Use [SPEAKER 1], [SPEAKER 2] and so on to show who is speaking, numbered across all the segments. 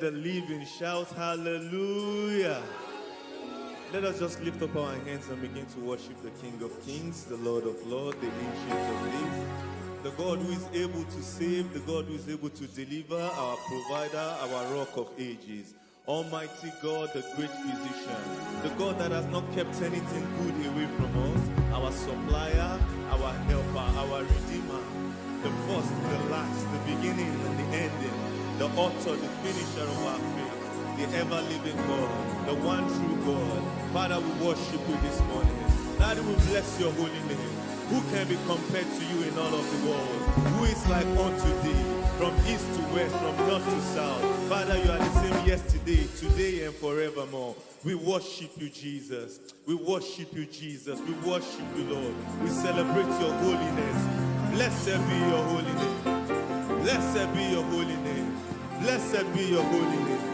[SPEAKER 1] the living shout hallelujah. Let us just lift up our hands and begin to worship the King of Kings, the Lord of Lords, the Ancient of Days, the God who is able to save, the God who is able to deliver, our provider, our rock of ages. Almighty God, the great physician, the God that has not kept anything good away from us, our supplier, our helper, our redeemer, the first, the last, the beginning and the ending, the author, the finisher of our faith, the ever-living God, the one true God. Father, we worship you this morning. Daddy, we bless your holy name. Who can be compared to you in all of the world? Who is like unto thee? From east to west, from north to south. Father, you are the same yesterday, today, and forevermore. We worship you, Jesus. We worship you, Jesus. We worship you, Lord. We celebrate your holiness. Blessed be your holy name. Blessed be your holy name. Blessed be your holy name.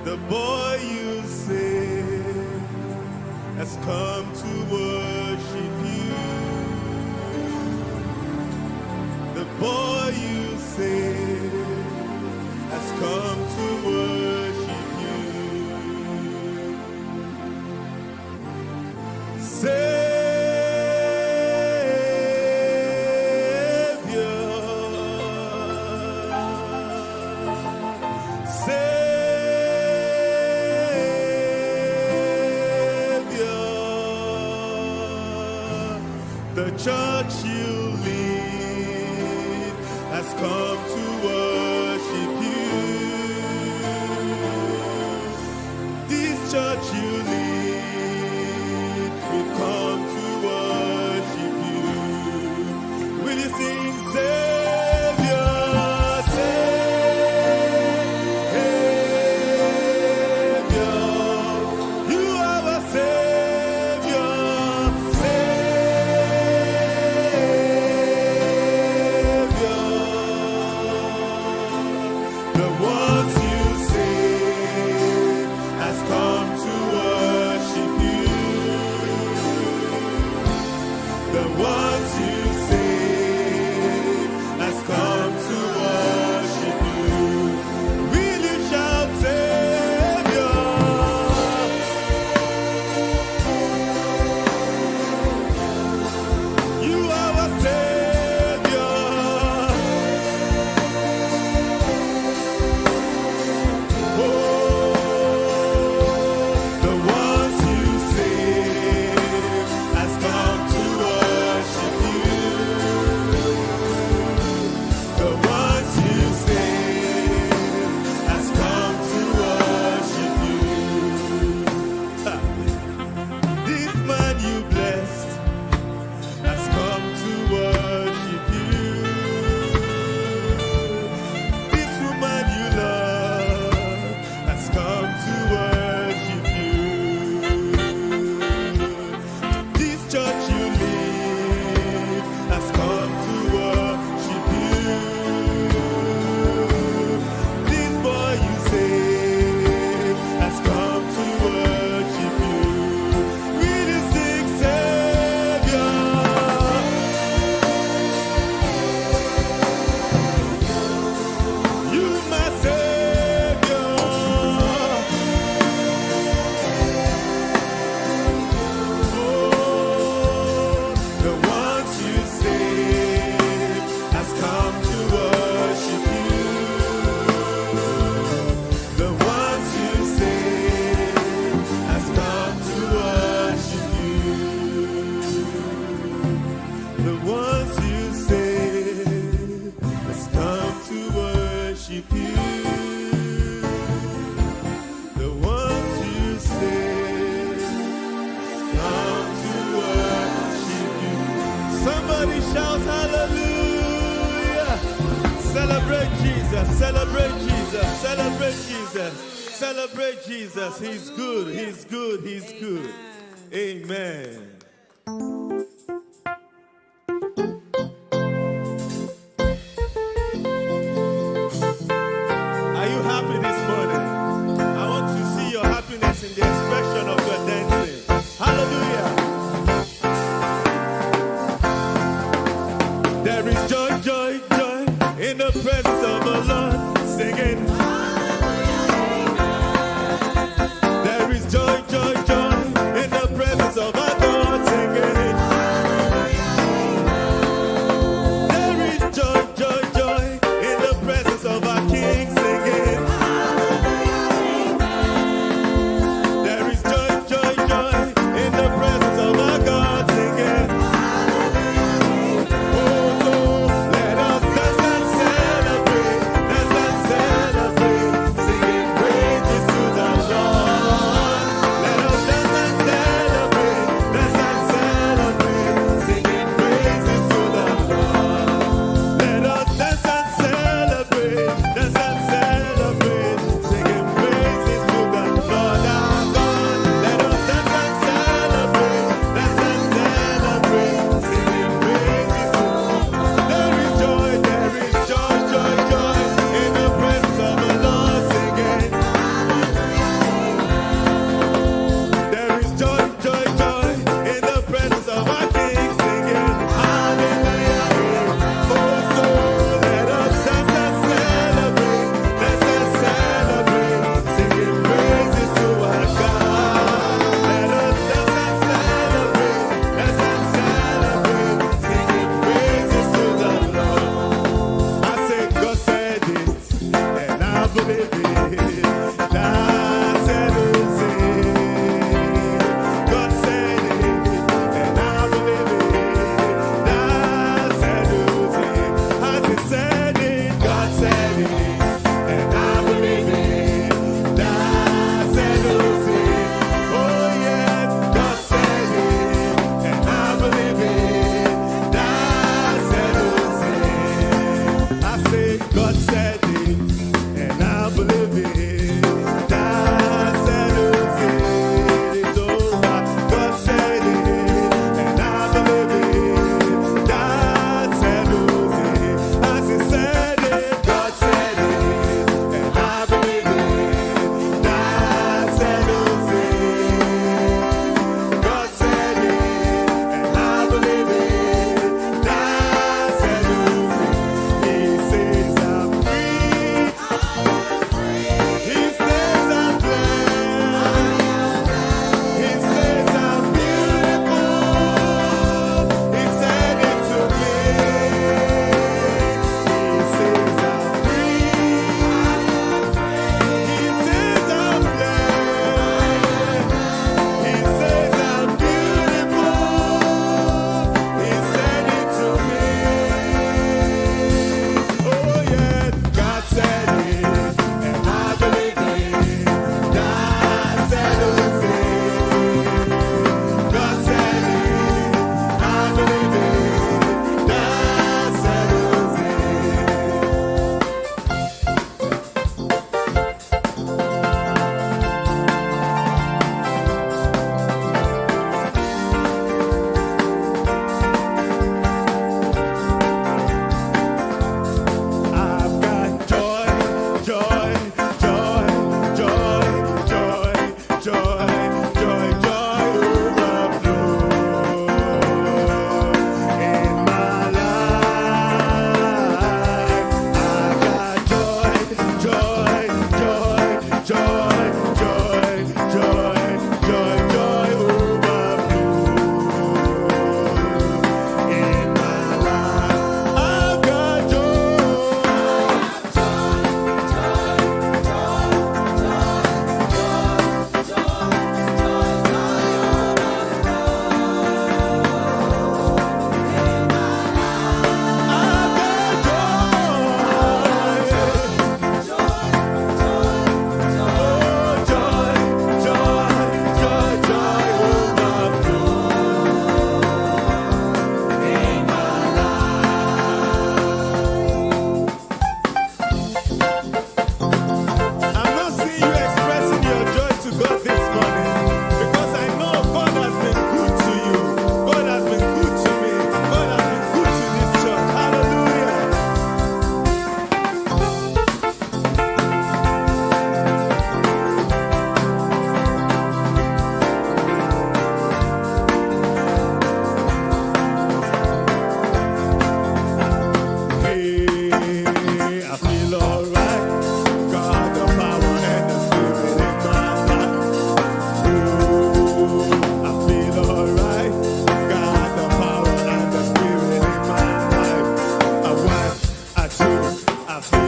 [SPEAKER 1] The boy you saved has come to worship you. The boy you saved has come to worship you. The church you lead has come to worship you. This church you lead, we've come to worship you. Will you sing, Savior, Savior? You are a Savior, the ones you save has come to worship you. The ones you save has come to worship you. Will you shout, Savior? You are a Savior. The ones you save has come to worship you. The ones you save has come to worship you. This man you blessed has come to worship you. This woman you love has come to worship you. This church you lead has come to worship you. This boy you save has come to worship you. Will you sing, Savior? You my Savior. The ones you save has come to worship you. The ones you save has come to worship you. The ones you save has come to worship you. The ones you save come to worship you. Somebody shout hallelujah. Celebrate Jesus, celebrate Jesus, celebrate Jesus, celebrate Jesus. He's good, he's good, he's good. Amen.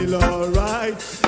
[SPEAKER 1] feel alright.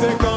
[SPEAKER 2] say come.